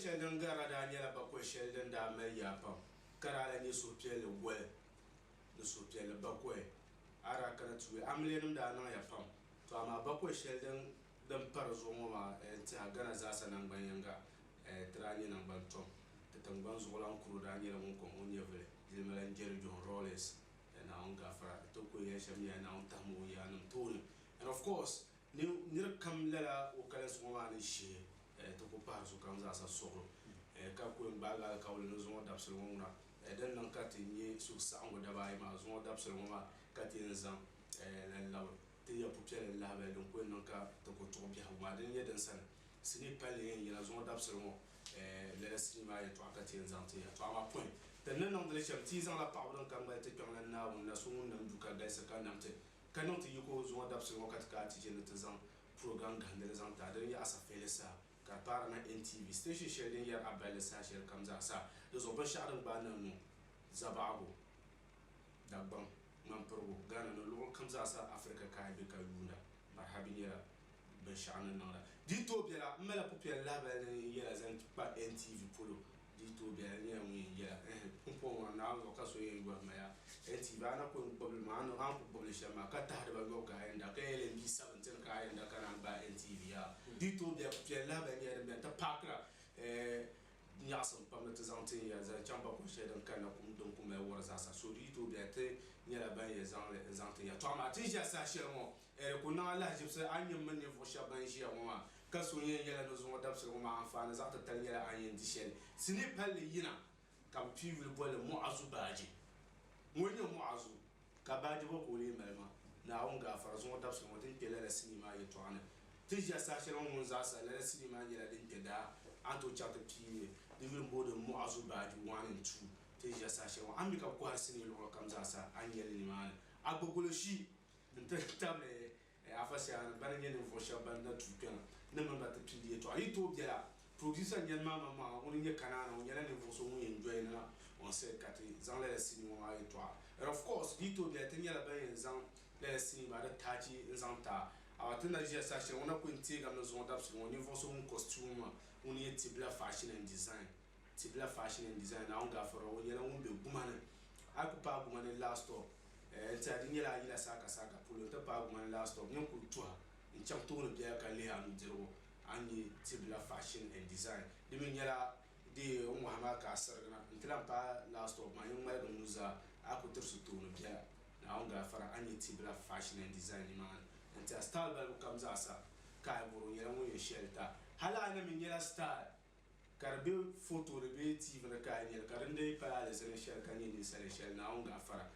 sheldon gara Daniela bakwe sheldon da me ya pam kara la ni so piele wel no so piele bakwe ara kana tuwe amlenum da nan ya pam to ama bakwe sheldon dan parzo ma ta gana za sanan banyanga trani nan bantom te tangan zolan kuro Daniela mon ko on yevle dilmelan jeri John Rollins na on gafara to ko ya shamya na on tamu ya nan toni and of course ni kam lela o kala so ma ni shi to ko par so kam za sa soro ka ko mbaga ka wala no zo dapsel wona den nan kati ni su sa ngo da bay ma zo dapsel wona kati nzam lan law te ya popele la ba don ko nan ka to ko to bi ha den ye den san sini pale yen ya zo dapsel wona le cinéma ya to kati nzam te ya to ama point den nan de le cham ti zan la pa don kam ba te kan na wona so nan du ka da sa kan namte kanon te yuko zo dapsel wona kati je ne te zan programme gandele zan ta den ya Asafihili Saha ka para na NTV station sheldon yar Asafihili Saha shel kamza sa do zo ban sha'aran ba nan no zabago dabban man progo gana no lo kamza sa Africa kai be ka yunda marhabin ya ban sha'anan nan la dito biela mala popia la ba ya zan pa NTV polo dito biela ya mu ya po na lo ka so ye gwa ma ya NTV ana ko problem ana an ko problem shama ka ta da ba go ka enda ka ele bi 17 ka enda kana ba NTV ya dito biela la ba ya da ta pakra nyasam pamete zante ya za chamba ko shedan kana kum don kuma ya wara sasa so dito biela te nyala ba ya zante ya to ma tin ja sa shermo ko na Allah jibsa anyam man ne fo shaban shi ma ka so yen yala no zo dabsa ma amfana za ta tar yala ayen di shere sini palle yina kam piwil bole Muazu Baagi wonyo Muazu ka Baagi bo ko le malma na on ga fara zo dabsa mo tin pele la sinima ye to ana tija sa shere mon za sa la sinima yala din peda anto chata piwe de vil mbodo Muazu Baagi 1 and 2 tija sa shere amika ko har sini lo kam za sa an yele ni ma agogolo shi ntable afasiana bananye ne fosha banda tukana ne mamba te pili to ayi to biela producer nyen mama on nye kanana on nyela ne foso on enjoy na on sait kati zan la cinema ayi to and of course dito biela tenya la ban zan la cinema da taji zan ta awatena jia sashe on a ko ntiga no zon dapsi on nye foso on costume on nye tibla fashion and design na on ga foro on nyela on be gumana akupa gumana last stop ta dinyela yila saka pulo ta pa gumana last stop nyon ku twa in cham to no biya ka le anu jero ani tibla fashion and design de min yala de on wa ka sargana intlan pa last stop ma yon ma ga nuza aku tersu to no biya na on ga fara ani tibla fashion and design man enta style ba kam za sa ka buru yala mo ye shelta hala na min yala style karbe photo rebe tv na ka yala karande pa la sele shel kan ni sele shel na on ga fara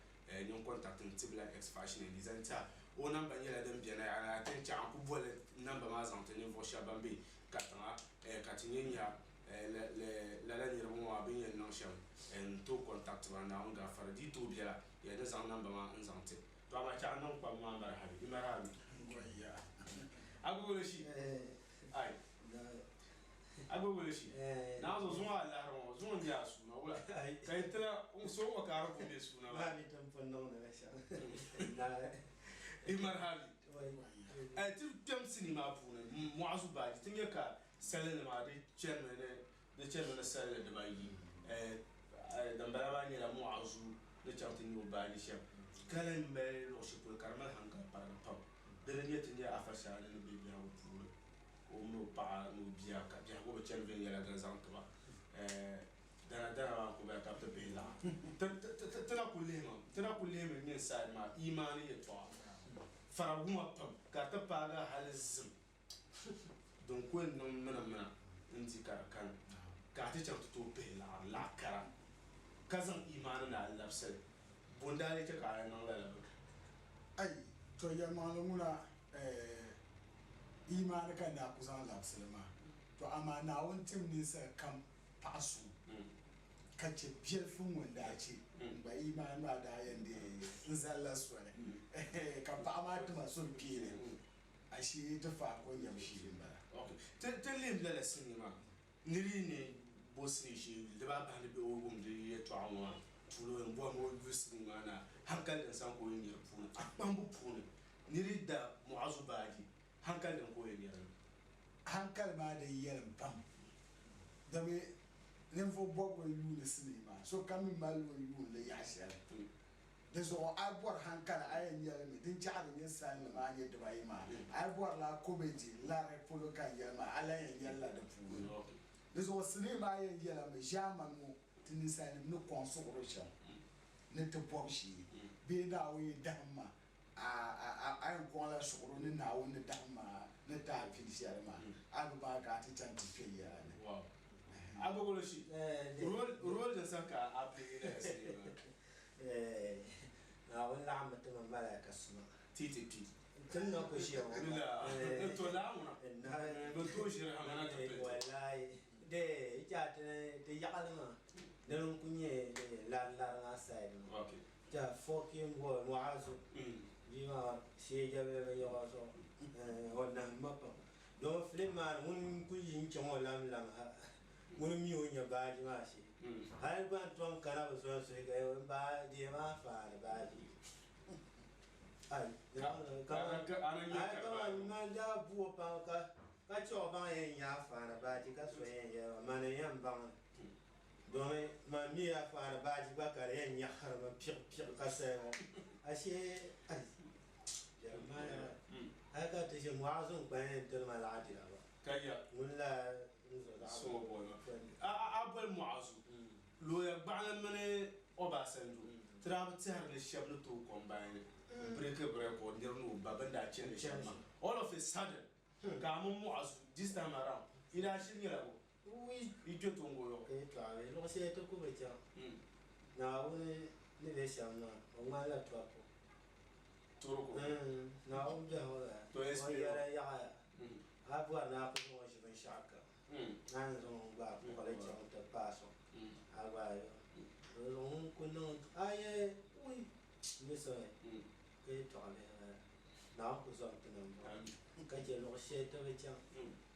nyon contact tibla ex fashion and design ta o namba nyela dem bien na ana ten cha ku bole namba ma zante ne vo shabambe katanga katinyenya la nyere mo abin yen non sham en to contact ba na on ga fara di to biela ya ne zan namba ma nzante to ma cha non kwa ma mara habi imara habi ngoya agogolo shi ai agogolo shi na zo zuma Allah ro zuma dia su na wala kai tara un so wa ka ro be su na ba ni tampon non na sha na imarhali tu tem cinema puna Muazu Baagi tinga ka sele ma de chairman na sele de Baagi dan bala ni la Muazu de chantin yo Baagi sha kala me lo shi pour karmal hanga para pam de ni tinga afasha ne be biya pour o mo pa no biya ka biya ko be chen ven yala gan zantba dana ko ba ka te be la tana kulema ni sa ma imani ye to faraguma pam ka ta paga halizm don ko non mana inti kan ka ta chanta to be la kara kazan imani na Allah sai bondale ke ka nan la ai to ya malumuna imani kan da kusan la salama to amma na wantin ne sa kan pasu kace biyar fun wanda ce ba imani ba da yanda zalla su ne kan ba ma tuma sun fire ashe ta fa ko yamshi ba okay telim la sinima niri ne bosi shi da ba ba ne be o gum de ye to anwa tulo en bo mo visni mana hankal den san ko yin pun akpambu pun niri da Muazu Baagi hankal den ko yin hankal ma da yin pam dame nemfo bobo yu ne sinima so kam malu yu le yashel deso abor hankala ayen yele me din jaade ne san ma anye de bayima abor la comedy la repolo kan yele ma ala yen yella de fu deso sinima ayen yele me jama mo tin san no konsoro sha ne te bobshi be da we damma a ko la soro ne na wo ne damma ne ta fili ma abu ba ga ti tanti fili ya ne wow agogo shi role da saka a play da sinima na wala amata man malaka suma TTP tun na ko shi la to la una na to shi amana ta wallahi de ja te yakalma da nun kunye la na side okay ja fucking boy Muazu bima shi jabe me yo so wannan mapa don fliman mun kuyin chamo lam ha mun mi onya Baagi ma shi har ban ton kana ba so ga ba di ma fa Baagi ai ka na ja bu pa ka cho ba yen ya fa Baagi ka so yen ya ma ne yan ba don ma mi ya fa Baagi ba ka yen ya har ma pir ka se ashe ai jama'a haka ta shi Muazu bayan dalma la'adi ba kaya mun la so boy abul Muazu lo ya ba'lan mane Obasanjo trab tsar le shabno to combine break ko ndirno babanda chen le shabma all of a sudden ga mun Muazu this time around ila shin yara oui ito to ngoyo ke to ave lo se to ko becha na woni ne le shamna o ma la to ko toroko na o ja ho la to es yara ya abwa na ko mo shi ban shaka nan zo ba ko le cha ta paso agora eu não ai ui isso é que torne não usa não que je lo che to vecha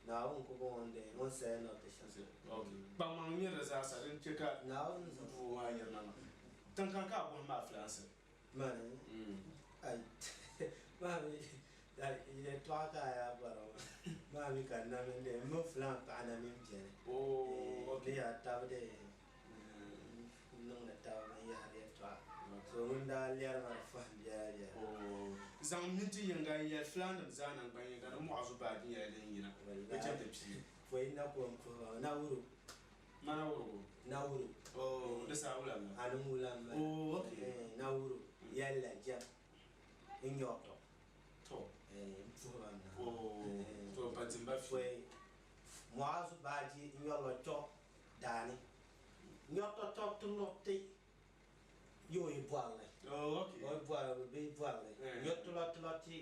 não ko bonde non se no te chance okay ba ma mi reza sa rin cheka não fu wa ya na tan kan ka bon ma france man ai ma mi ile to aka ya baro ma mi kan na mi de mo flan pa na mi je oh okay ya tabde non la taw ya ya to so wanda liyar ma fa ya ya oh zan minti yanga ya flan da zanan ban yanga na Muazu Baagi ya den yina e je da pi foi na ko na wuro mana wuro na wuro oh da sa wula ma anu wula ma oh okay na wuro yalla ja inyo to fu na oh to patimba foi Muazu Baagi inyo lo to dani nyoto to to lotte yo e boale oh okay o boale be boale nyoto to lotte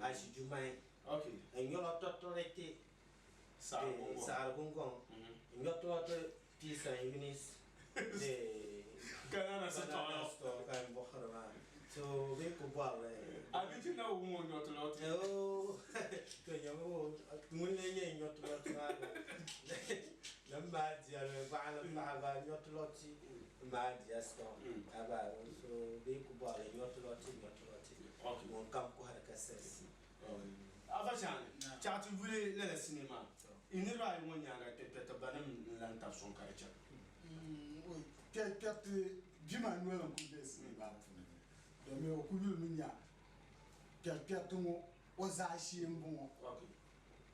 asi jumai okay en yolo to lette sa gongon nyoto to pisa yunis de kana sa to kan bokhara so be ko boale abiti na wo mo nyoto oh to yamo mun le ye nyoto na lamba dia le ba nyoto ma dia sto aba so be ko boale nyoto okay mon kam ko hada kasses abachan chatu vule le cinema inira ay won nyanga tete banam lan tap son kare cha oui peut-être du manuel en coup de cinéma donc mais au coup de minya peut-être mo ozashi mbo okay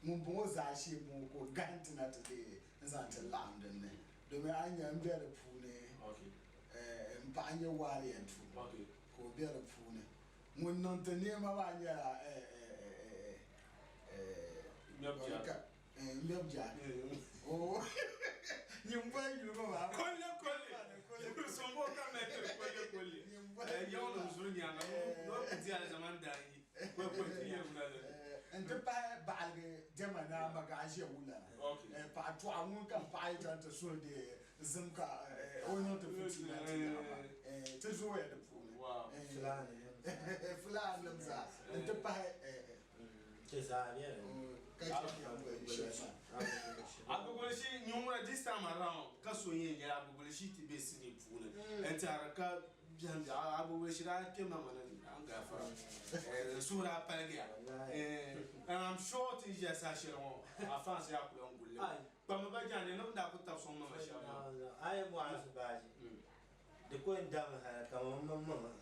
mo bo ozashi mo ko gantina te nzante landen ne donc mais anya mbere pune okay mpanye wari entu okay ko bere pune mo nantene ma banya Mbebja. Oh. Nyumba yuko ba. Kole. Sombo kama kole. Yao na mzuri nyanga. No kutia zaman dai. Kwa tiye mnale. Ente pa balge jamana magaje wula. Okay. Pa to amun kan pa ita ta so de zimka onyo to futi na ti. Te zo ya de fu. Wow. Fulani mza. Ente pa Agogolishi nyumra this time around kaso yen ya agogolishi ti be sini pune entara ka bihan da abu we shira ke mama an gafara sura palgia and I'm sure it is just a shiro afan se akula ngulle ba ma ba jane no da ku tafson mama sha I am Muazu Baagi the going down ha kama mama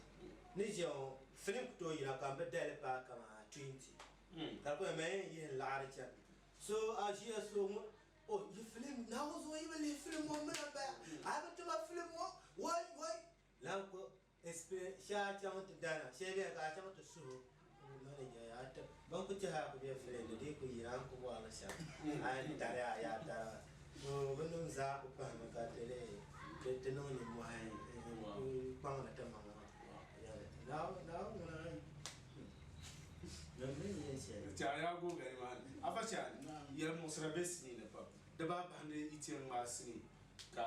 ni jo film to ina kan be dele pa kama 20 ka ko me yin larcha so as you so oh you film now so you will film mo me ba I have to film mo why lanko espe sha chama to dana shebe ka chama to su manager ya ta ban ku ta ha ku be film da dai ku yi an ku wala sha ai tare ya ta so bunun za ku pa ma ka tele te no ni mo ai ku pa na ta ma ya now no me yes ta ya go gari man afacha yar mo sra besni ne pa da ba bande itin ma sini ka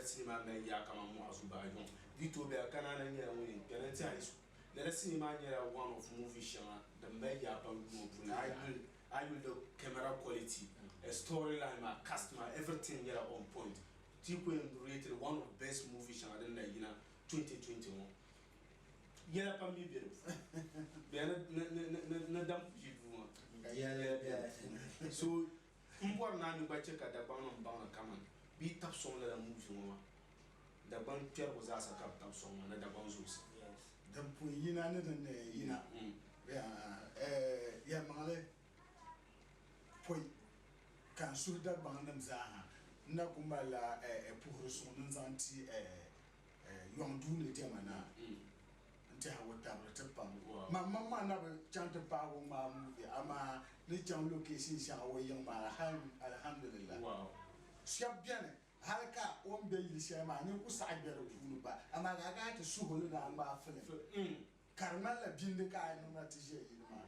sinima na ya kama Muazu Baagi Vito be kana na nyera woni penalty isu the cinema nyera one of movie shama the media pa mo puna I will the camera quality a storyline my customer everything nyera on point tipo rated one of best movie shama den na yina 2021 yera pa mi be na dam jibu yeah so mbor na mi ba cheka da ba no ba kama bi tap son la movie mo da ban pier ko za sa kap tap son na da ban zus da pu yina ne da ne yina ya mangale poi kan su da ban nam za ha na kuma la pour son nan zanti yong du ne te mana nte ha wata ba ta pa ma na ba chan ta pa wo ma movie ama ni chan location sha wo yang ma alhamdulillah wow siya bien halka on be yilsha ma ni ku sa biyar ku ba amma ga ta su holu na ba film karmal la binde ka no na tije yi ma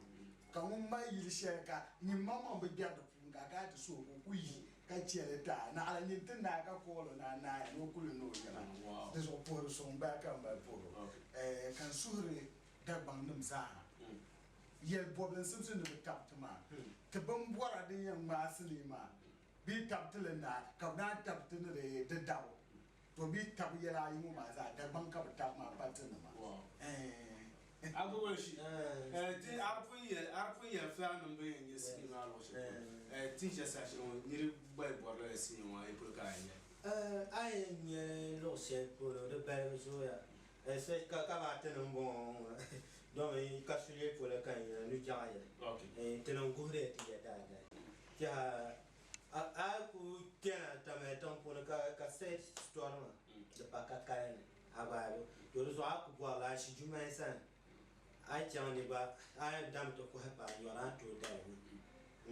ka mun ma yilsha ka ni mama be biyar ku ga ta su ku yi ka chere ta na ala ni tin na ka ko lo na no ku no ya des o por son ba ka ba por kan sure da bang nam za yel boben simsin de tap ma te ban bora de yan ma silima bi tabtile na ka na tabtile de dawo to bi tab yela yi mu ma za da ban ka tab ma patina ma abu shi ti arfu ya fa nan be yin yesi ma lo shi ti je sa shi won ni ba bo lo yesi won ai pour ka ya ai ni lo se pour de belle joie c'est ka ba tenon bon donc ka sulie pour le kan nu ja ya okay tenon gure ti ya da ja a ku kena tameton pour ka cette histoire de pas ka kan aba yo so a ku voilà shi juma san ai chani ba ai dam to ko ba yo ran to da ni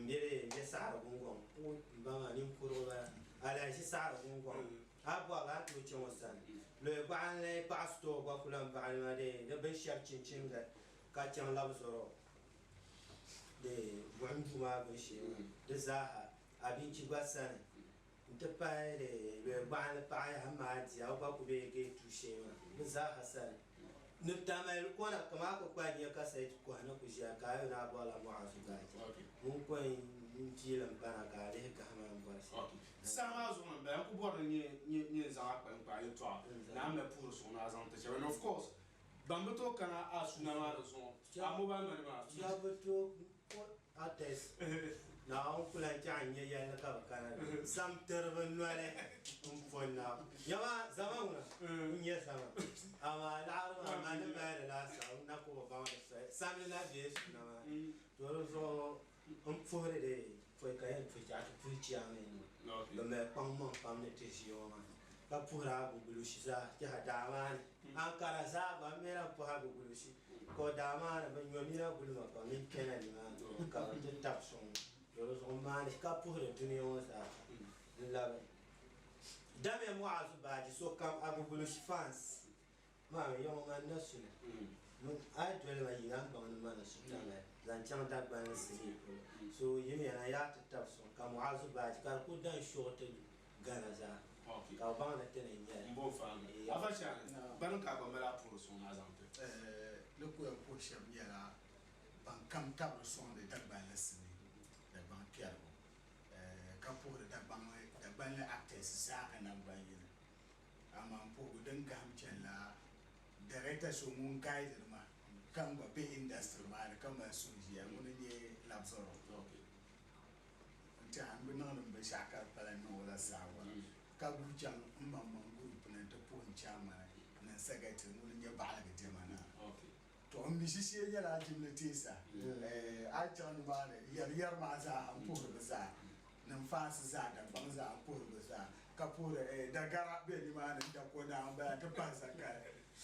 ndere ne sa gungon ko ba ma ni kuro ba ala shi sa gungon a voilà to chon san le ba le pasto ba kulan ba ma de be shar chin ga ka chan lab soro de wangu ma be shi de zaha abinci gwasana ta fare be ba le pa ya ma ji a ba ku be ke tushe ma de zaha san ne ta mai ko na kama ko kwa ni ka sai ko na ku shi ka yo na ba la Muazu Baagi mun ko in ji lam bana ka le ka ma ba shi sama zo man ba ku bor ni za ka pa yo to na me pour son na zan ta and of course bambato kana asuna ma do so amu ba ma ya beto ates na on kula janye ya na ka kana sam terban wale fonna yama zamana unya sama ama laaru ama na ma la sa na ko ba sam na je na ma to so fore de foi kayen foi ja to puchi amen no me pam ne tesio ma ka pura bulu shi za ja daman an kara za ba mera pa bulu shi ko daman ba nyoni na bulu ma pa min kenan ni ma ka ta tapson yo so ma ni ka pura duniya sa la dame Muazu Baagi so kam abu bulu shi fans ma yo ma na su mun ai dole ma yi an ba wani ma na su ta mai zancen dabba na sirri so yi mai na ya ta tapson ka Muazu Baagi ka ku dan shota gana za ka ba na tene nya mbo fam afacha ban ka ba mala pour son azante le ko ko shem yara ban kam tab son de dabba la sini da ban pierre ka pour de dabba la actes sa kana ban yi ama pour den gam chen la director so mun guide ma kan ba be industry ma da kan ba su ji ya mun ne labsoro ta an bi nan ba shaka palan no la sawa ka bujan mamman group na ta pon chama na sagati mun ne ba ga temana to on mi shi ya la jimletisa a jan ba ne yar ma za an pur ba za nan fa su za da ban za an pur ba za ka pur da gara be ni ma da ko na ba ta pa sa ka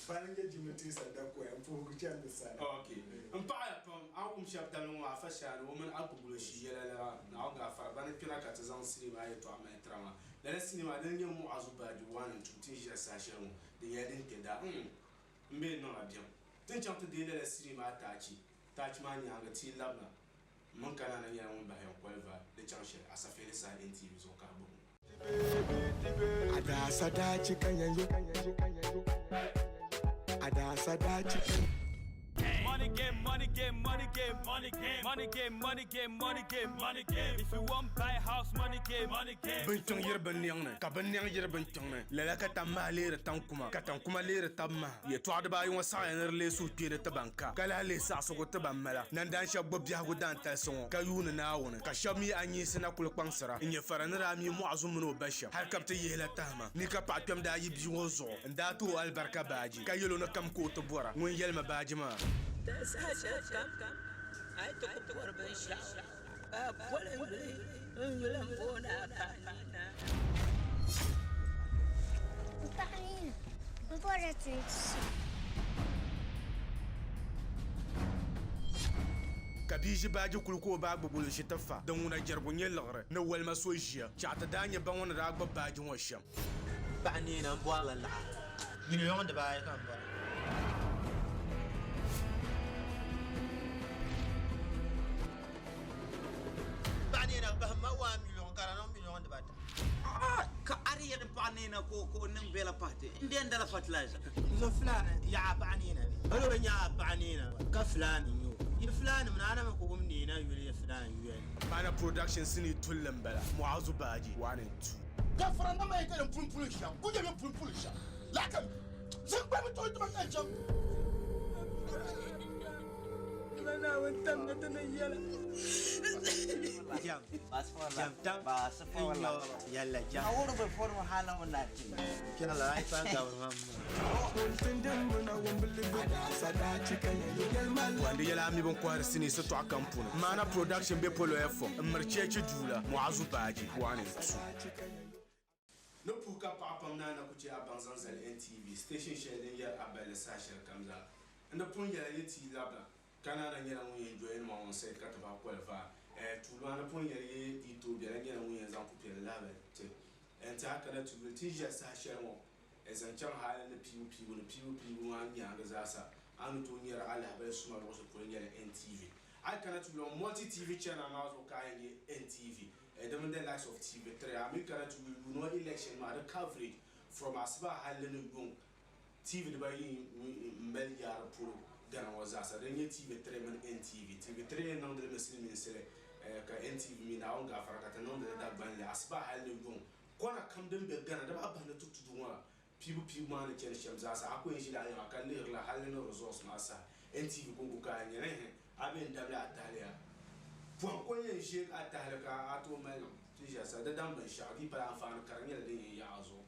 ban ga jimletisa da ko an pur ku chan da sa okay an pa pam akum shab da no afa sha no man akubulo shi ya la na ga fa ban kira ka ta zan sinima ya to amma trama da sinima dan yin Muazu Baagi wani tutin shi sa shi mu da ya din ke da mbe no abiyan tin chanta de la sinima ta ci ma nya ga ti labna mun kana nan ya mun ba yan kwalva da chan shi Asafihili Saha TV zo ka bu ada sadaci kan yanzu ada sadaci money game, money game, money game, money game, money game, money game, money game, money game. If you want buy house, money game, money game. Bentung yer benyang ka benyang yer bentung ne la ka tamma lere tankuma ka tankuma lere tamma ye twad ba yon sa ener le su pire tabanka kala le sa so go tabamala nan dan sha gbobya go dan talson ka yuna na wona ka shami anyi sina kul kwansara nye faranira mi Muazu no basha har kapta yela tama ni ka patam da yi biwo zo nda to albarka Baagi ka yelo na kam ko to bora ngon yelma Baagi ma كم هاي تكبر بالشعر أبولن يلمبونا بانينا بانينا مباراتي kabiji Baagi kulko ba gbulu shi tafa dan wona jarbu nye lagre na walma so jiya chata danya ban wona da gba Baagi won sham بانينا بوالا لا مليون دباي كم بوالا ما هو مليون كارانو مليون دبات كأريد بانينا كو نبيلا باتي ندين دلا فتلاج فلان يا بانينا هلو يا بانينا كفلان يو يفلان من انا مكو منينا يولي فلان يو bana production sini tullen bala Muazu Baagi 1 and 2 gafara na mai da pulpul sha ku je pulpul sha lakan sun ba mu to ta kan jam أنا وأنت نتنيل جام جام بس فولا يلا جام أول بفور محلا وناتي يلا هاي فان قبل ماما wanda yala mi bon kwar sini so to akampuna mana production be polo efo mmercheche jula Muazu Baagi 1 and 2 no puka papam na na kuce a banzan zal NTV station shedin yar abel sashar kamza inda pun yara yati labda kana na yara mun enjoy ma on set ka ta ba kwalfa tulu na pun yara di to bi ran yara mun yan zan ku pele label te en ta kana tulu ti ja sashar mo ezan chan hala na piu an ya ga zasa an to yara ala ba su ma wasu pun yara NTV I kana tulu multi TV channel na zo ka yin NTV the likes of TV3. I'm going to no election, my coverage from Asafihili Saha TV by Melia Pro Ghana was as a TV3 and NTV. TV3 and under the Muslim NTV now got for a non that band Asafihili Saha. Kwana come them be Ghana, the abandoned to do one. People man can shams as I can live la Halino resource massa. NTV Gunga and I've been double at Talia. Pour koye shek atalaka ato melo tija sa da dan ban shadi para afan karanya de yazo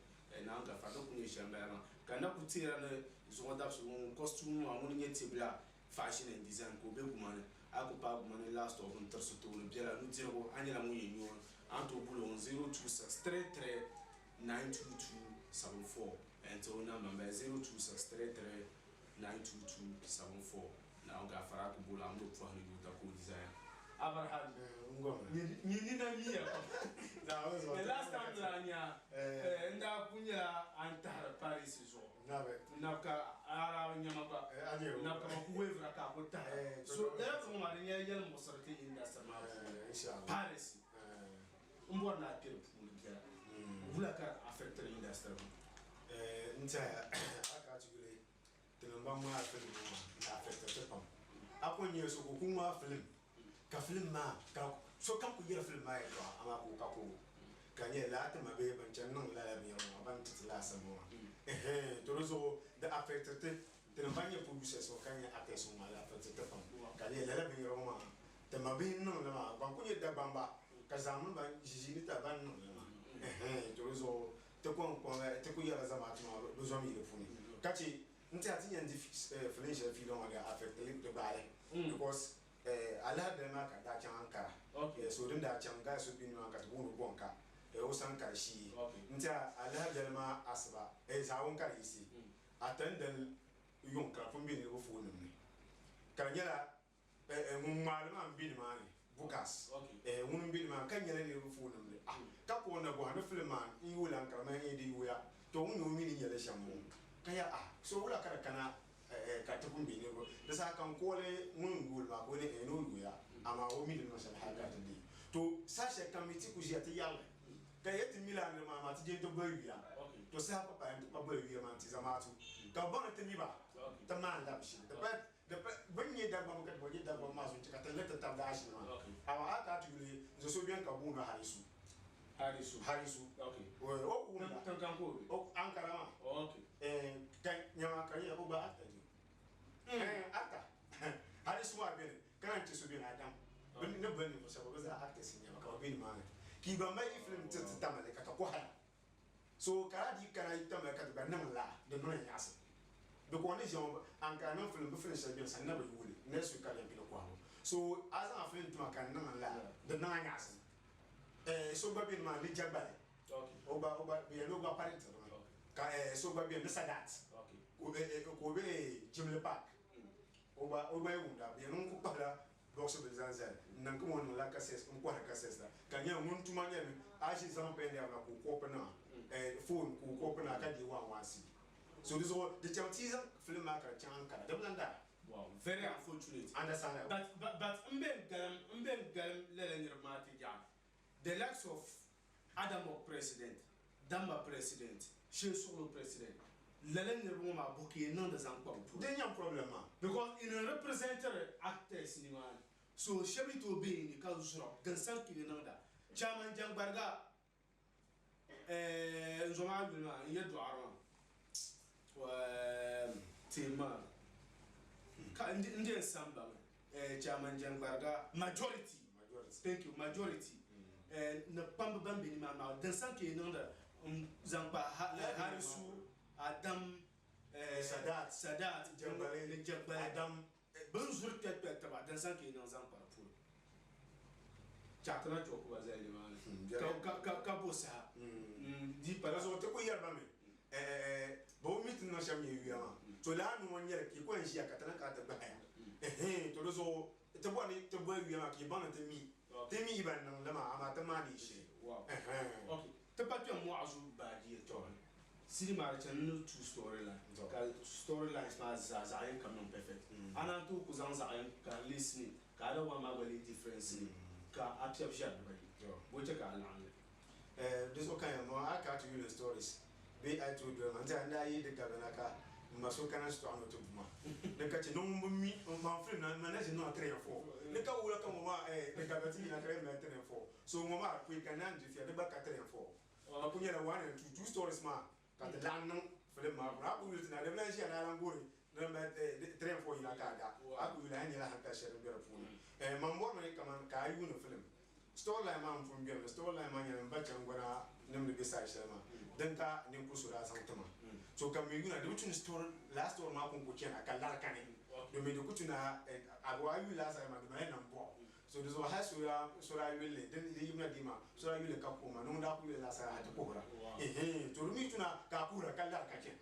na nga fa do kunye shambana kana kutira ne zo da so costume amuni nyetibla fashion and design ko be gumane ako pa gumane last of interso to le biela nu zero anyala mu yenyo anto bulo 0263392274 and to number 0263392274 na nga fara ko bulo amdo fo hani do ta ko design Abraham, you need a year. The last time Rania and Punya and Paris is all. Naka Ara Yamaka, Naka Wavra Capota. So therefore, my young was in the Paris. What not get Vulaka affected in the stomach. Entire category. The number film affected the pump. Upon years of Kuma film. Ka film ma ka so kam ku yira film ma e to ama ku ka ko kanye la ta ma be ban chan non la mi ma ban titla sa mo to so the affected te banye producer so kan ya actors ma la fa te pam ka le la be ro ma te ma be no la ma ban ko ye da bamba ka zamu ba jiji ta ban no la ma to zo te ko te ko ya za ma ti ma do zo mi le funi ka ci nti ati yan di financial fee don ga affect the bare because ala da ma ka da chan ankara so din da chan ga so bi ni ma ka to wo bonka o san kar shi nti ala da ma asba za won kar isi atendel yon ka fun bi ni ko fu ni kan yala mun malama bi ni ma ni bukas mun bi ni ma kan yala ni ko fu ni ka ko na bo na filma in wula kan ma yi di wuya to mun no mi ni yala shamu kaya so wula kar kana ka ta kun bi ni ko da sa kan kole mun gol ba ko ne no wuya ama o mi ni no sha ha ka di to sashe committee ku jeti yalla kaya ti milan ma ti je to ba wuya to sa papa en to ba wuya ma ti zamatu ka bona te mi ba ta man da bishi da banye da ba ka boje da ba ma so ka ta leta ta da shi ma awa aka tu le zo so bien ka bu na harisu okay o ku na kan ko o ankara ma okay kan nyama kan ya ko ba ata ji ata harisu wa bien kan ti so bien adam ben ne ben ko sa ba za ata sin nyama ka bien ma ki ba mai film ta male ka ko hala so kara di kana ita ma ka ba nan la de no ya asa de ko ne jom an ka no film be film sa bien sa na ba yuli ne su ka le bi ko so as an film to kan nan la de nan ya asa so ba bien ma ni jagbale okay oba be no ba parent ka so ba bien sadat okay ko be jimle park oba yunda be no ko para boxe de zanzel nan ko won la cassette on ko cassette da kan ya mun tuma ne a shi zan pe ne ko ko pana phone ko pana ka di wa wansi so this all the teaser film maker chan kala de blanda wow very unfortunate understand but mben galam lele nirmati ja the likes of Adamo president Damba president She Solo president lele nirma boki non da zan kwa then your problem because in a representative actors ni man so shebi to be ni ka zuro gansan ki ni da chairman jangbarga nzoma bilma yedo arma wa tema ka ndi samba chairman jangbarga majority thank you majority na pamba bambi ni mama gansan ki ni da zamba harisu adam sadat jambale adam ban zurta ta ba dan san ke nan zan fara furu chakra to ko bazai liman ka bosa di para so te ko yarba me bo mit no sham ye wiama to la no won yere ki ko en shi akatana ka ta ba to do so te bo ni te bo wiama ki bana te mi iban nan lama ama ta ma di shi okay te pa tu Muazu Baagi to Siri Marichan no two storyline. Storylines ma zayen come non perfect. Ana tu kuzan zayen ka listening. Ka da wa ma bali difference ni. Ka accept share bali. Boche ka lan. This okay mo aka to you stories. Be I told you man ta na yi de ka na ka maso kana sto ano to buma. Ne ka ti no mi ma free na manage no 3 or 4. Ne ka wura ka mo ma de ka bati na 3 or 4. So mo ma ku ka na ndi fi de ba ka 3 or 4. Akunya na 1 and 2 stories ma Kat lang film ma aku wil na dem na shi na lan gori na ma train fo ila ka da aku wil hanya la haka shere bi rafuna mambo no kaman ka ayu no film storyline ma fun bi storyline ma nyam ba chan gona nem ne bisa shere ma dan ka ne ku sura san tuma so kam mi guna de tun story last story ma kun ko ken akalla ka ne do me do ku tuna abu ayu la sa ma do na nambo so this was sura yule den di yimna dima sura yule ka ko ma no da ku yule la sa ha ko bora to rumi tuna ka kura kala ka ken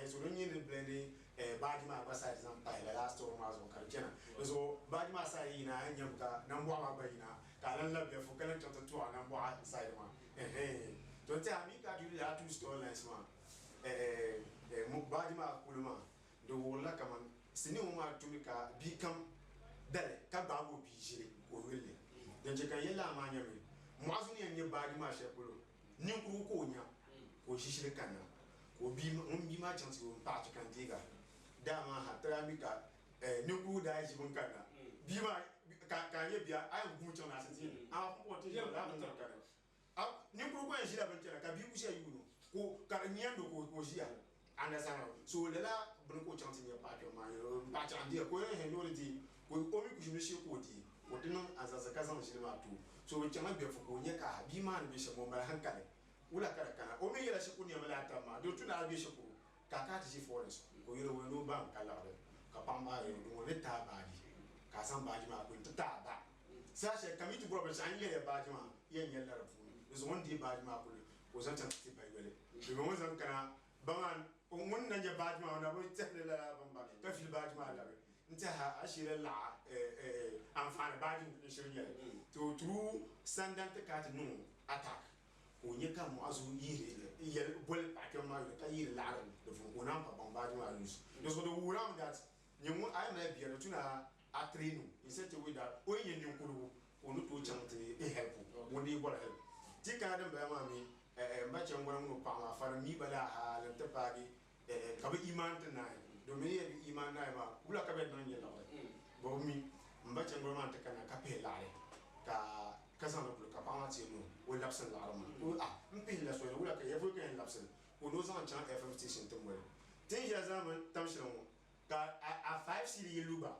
so no nyi blende baagi ma ba sa example la last story ma zo ka kena so baagi ma sa ina nyam ka nan bo ma ba ina ka lan la be fu kala to nan bo sa ma to te ami ka du la two storylines ma mo baagi ma kuluma do wala kaman sini mo ma tumi ka bi kam dale ka ba go bi jire ko wele den je kan yela ma nyame Muazu ni nye baagi ma she kulo ni ku ko nya ko shishire kana ko bi ma chance ko pa to kan diga dama ha tra mi ka ni ku da ji mun kana bi ma ka ye bia ay gu mu chona asiti a ko to je da mun kana ni ku ko en shira ban tera ka bi ku she yuno ko ka nyando ko shia understand so le la bun ko chanti ni pa ko ma yo pa chanti ko he no di ko o mi ku shi shi ko di o dinan azaza kazan shi ma tu so we chama be fu ko nye ka bi man bi shi mo ba hankale wula kara kana o mi yela shi ko ni mala ta ma do tuna bi shi ko ka ka ti shi forest ko yelo we no ban kala ka pamba yo do le ta ba di ka san ba ji ma ko ta ba sa she kamiti bro ba san ye ba ji ma ye nyella ra fu ni so won di ba ji ma ko zan tan ti ba yele bi mo zan kana bangan mun nan je ba ji ma na bo tsele la bamba ka fil ba ji ma la nta ha ashire la amfana ba ji shirye to tru sandan ta ka nu attack ko nye ka Muazu yire ye bol pa ke ma ka yire la de fu ko nan pa bamba ji ma use no so the around that nyu I na bia no tuna atrenu in such a way that o yen nyu kuru onu to chante e help mo ni bol help ti ka dem ba ma mi mba chen ngwa no pa ma fara mi bala ha le te Baagi ka bi iman ta na do me ye iman na ma bula ka be nan ye la bo mi mba chen ngwa ma ta kana ka pe la le ka san no ka pa ma ti no o lapsen la ma o mpi la so wala ka ye fu ka lapsen o no san chan FM station to mo tin ya zaman tam shi no ka a 5 city ye luba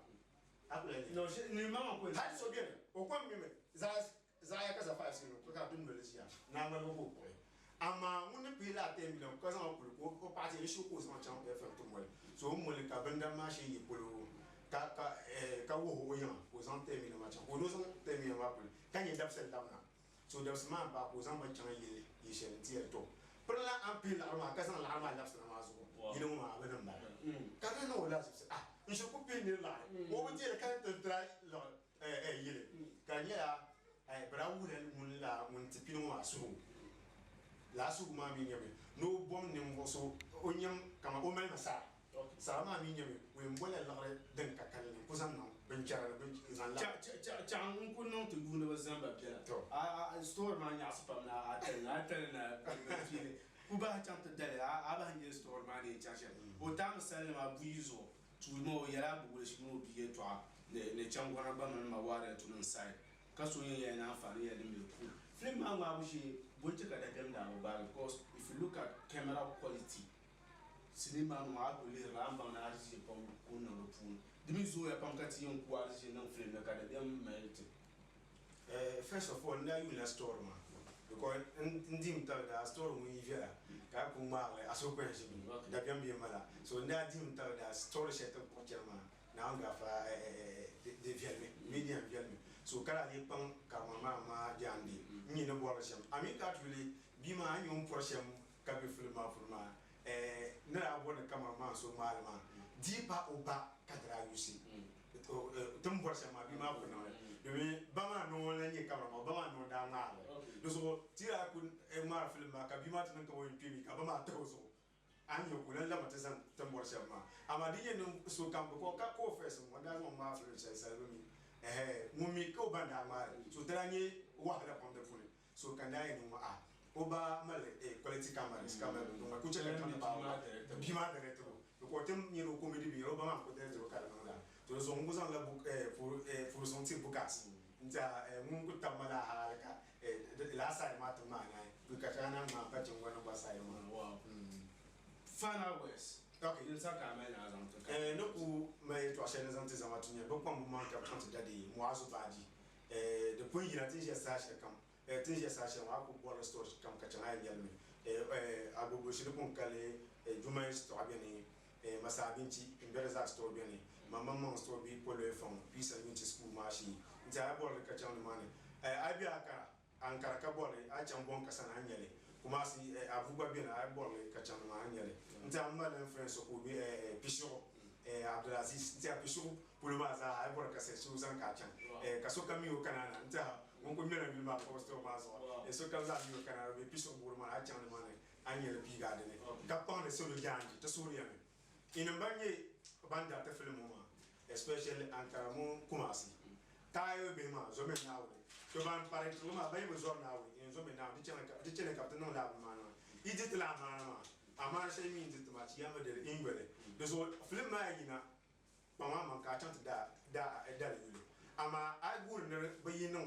no ni mama ko ha so bien o kwa mi me za ya ka za 5 city no ka dum le sia na ma ko ko ama mun pe la te mi ko san ko party shi ko san chan FM to mo so mo le ka banda ma shi ye polo ka wo yan ko san te mi ma chan ko no san te mi ma polo kan ye dab sen dam na so dab man ba ko san ba chan ye shen ti to prala am pe la ma ka san la ma dab sen ma so you know ma ba nan ba ka no la so je ko pe ni la wo mo ti ka te tra lo yele ka nya bra wu le mun la mun ti pino ma so la su ma mi nyame no bom ni mo so onyam kama o mel masa sa ma mi nyame we mbole la re den ka kan ni kusan no ben chara ben zan la cha ko no to bu no zamba pela a store ma nya spa na atel na fili ku ba cha ta dale a ba nge store ma ni cha cha o ta misal ma bu yizo tu mo yara bu shi mo biye to ne chango na ba ma ware to nan sai ka so ye na afari ya de me ku film ma wa bu shi Because if you look at camera quality, cinema no agule ramba na arji pom kuna lopun. Dimi zo ya pankati yon ku arji na film na kada dem merit. First of all, na you na store ma. Because ndim ta da store mu yivela. Ka ku ma le aso kwenshi bi. Da gambi mala. So na dim ta da store shet ko chama. Na nga fa de vielme, medium vielme. So kala ni pang kama ma jandi ni no bora shem ami ka tuli bima anyum proshem ka be filma na abona kama ma so malama dipa oba kadra yusi tum bora shem bima ko no de me bama no la ni kama ma bama no da na do so tira ku ma filma ka bima tan ko yin pimi ka bama to so anyo ku la mata san tum bora shem ma amadi ni so kam ko ka ko fes mo da mo ma filma sai mi mumi ko banda ma so tranye wa da pam de fune so kanda ni ma oba male quality cameras do ma ku chele tan ba bi ma de retro ko tem ni ro comedy bi oba ma ko de zo kala no da to so ngo san la book for son ti bukas nta mun ku tamala halaka la sa ma to ma na ku ka kana ma pa chungwa no ba sa ma wow final words. Okay, il sa kamera na zanto. No ku mai to ashe na zanto zama tunya ba kwa mu man ka tanto dade Muazu Baagi. De point yira tin je sa she kam. Tin je sa she wa ku bol store kam ka chana yelme. Agogo shi kun kale Juma store biani masabinci imbereza store biani. Mama store bi polo fon peace and unity school mashi. Nta bol ka chana mane. Abi aka ankara ka bol a chan bon ka sana nyele. Kuma si avuga bien a bol ka chana mane. Nta mala influence ko bi Pisho Abdulaziz nta Pisho pour le maza a bol ka se Susan ka chan ka so kami o kanana nta mon ko mena bi ma ko sto mazo e so ka za mi o kanana bi Pisho bur ma a chan mane anyele bi ga de ne ka pa ne so lo janji to so riame ina mbanye banda ta film ma especially ankara mo kumasi tayo be ma zo me na wo to ban pare to ma bay mo zo na wo en zo me na di chene ka no la ma na idit la ma ama she mi ndit ma ci yama de ingwele de so film ma yina mama man ka chant da yule ama agur ne bayina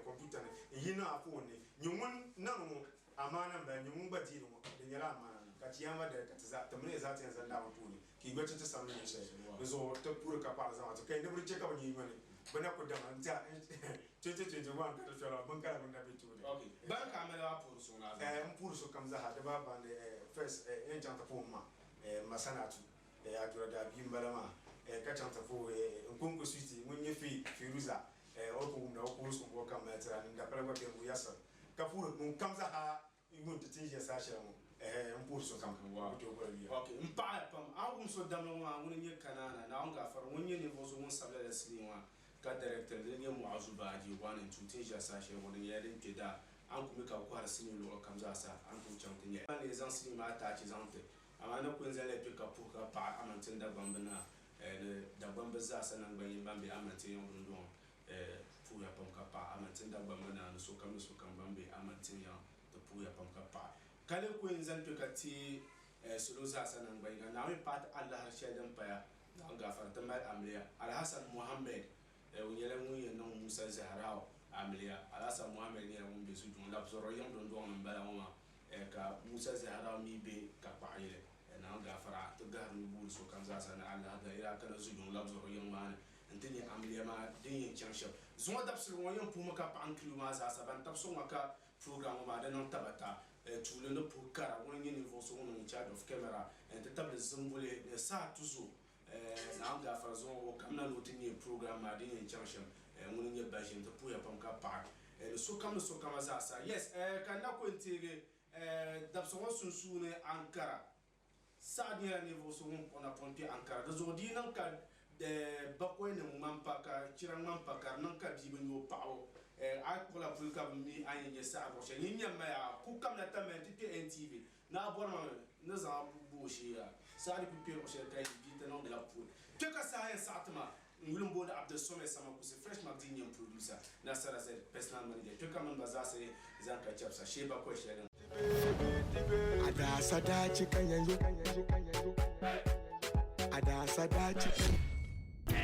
computer ne yina afo ne nyumun nanu ama na ba nyumun ba di no de nyala ama ka ti yamba da ka za ta mun za ta yanzu da mutu ne ki gwace ta samu ne sai zo ta pura ka fara zama to kai da burce ka bani mane bana ku da man ta 2021 ka ta shara ban kala ban da bitu ne okay ban ka mala pur so na pur so kam za ha da ba ban first en janta pomma masanatu adura da bimbalama ka chanta fo nkungu switi munye firuza oku na oku so ko kam metra nda pala ko tembu yasa ka furu mun kam za ha igun tije sa shamo mpur so kam wa to ko biya okay mpa pam awum so damno ma mun nye kanana na on ga far munye ni vozo mun sabla da sinwa ka director de nye Muazu Baagi wan en tije sa shamo ne yadin ke da an kuma ka ko har sinu lo kam za sa an to chanta nye les gens sinima ta ci zante amana ko nzale pe ka pour ka pa amantin da bambana da bamba za sanan ban bambe amantin yon don pour ya pam ka pa amantin da bambana no so kam bambe amantin ya to pour ya pam ka pa kale ko nzal pe ka ti sulu za sanan ban ga na mi pat Allah har shedan pa ya dan gafarta mai amliya alhasan muhammad wonyele munye no musa zahrao amliya alhasan muhammad ne mun be su jun labzoro yon don bala ma ka musa zahrao mi be ka pa yele na gafara to garnu bul so kan za sana Allah da ira kana zujun labzo yan man antini amliya ma din chansha zo da su won yan puma ka pa anklu ma za sa ban tapso maka program ma da non tabata tule no pour kara won yin niveau so on charge of camera te table zumbule sa tuzo na gafara zo o kamna no tin program ma din chansha mun yin bashin to puya pam ka pa so kam za sa yes kan na ko intege dabso won sunsune ankara sa dia niveau so on a pompier ankara da zo di nan ka de bakoy ne mampa ka ciran mampa ka nan ka bi ben pawo a ko la pour ka mi anye sa ro che ni nyama ya ku kam na tamenti te NTV na borma na za bu shi ya sa di pipi ro che ka bi te non de la pour te ka sa ya satma ngulum bo da abdul some sama ku se fresh magazine producer na sara se personal manager te ka man baza se zan ka chapsa sheba ko she ada sada chicken yanzu ada sada chicken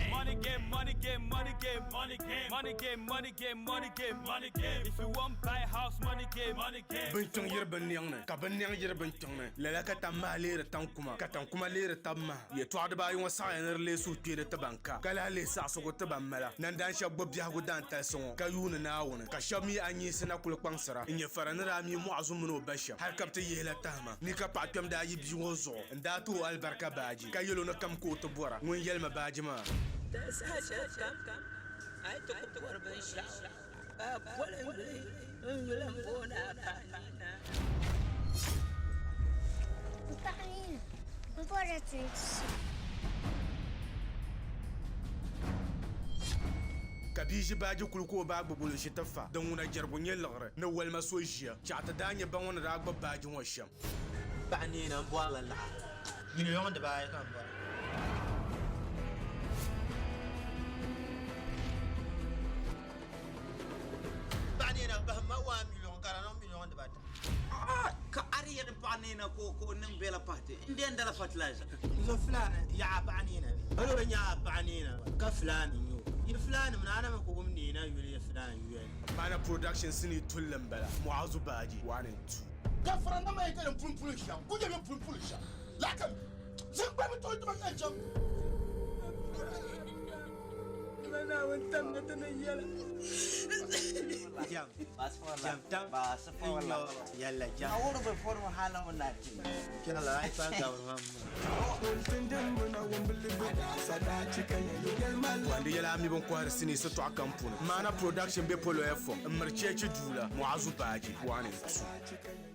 Money game, money game, money game, money game, money game, money game, money game, money game. If you want buy house, money game, money game. Bintong yer banyang ne, ka banyang yer bintong ne. Lela ka tamma le tankuma, ka tankuma le tamma. Ye twad ba yon sa ener le su pire te banka. Ka la le sa so go te bamala. Nan dan sha gbob ya go dan ta so. Ka yuna na wona. Ka shami anyi sina kul kwansara. Inye faranira mi Muazu no basha. Har kapte ye la tama. Ni ka pa twam da yi bi wozo. Nda to albarka Baagi. Ka yelo na kam ko to bora. Ngun yelma Baagi ma. Sasha kam ai to ko ban sha polen ngulam bona panina Panina bora tsi Kabiji Baagi kulko ba gbolo shi tafa dan wona jarbo nye lagre na walma so jia chata danye ban wona da gba Baagi won sham Panina boala la million de ba kan boala ka ariya panina ko nin bela pate nden dala fatlaja zo fulana ya panina alo ya panina ka fulana yo yi fulana mun ana ko gumni na yuri ya fulana yuri mana production sini tullan bala Muazu Baagi 1 and 2 ka faranda mai ta pulpul sha ku je pulpul sha lakan zan ba mi to kan jam na wantam na tan yala jam jam tam yalla jam awuru be forma hala onati kila la ai pa ga mamma wanda yala mi bon ko har sini so to akampuna mana production be polo efo marchechi dula Muazu Baagi 1 and 2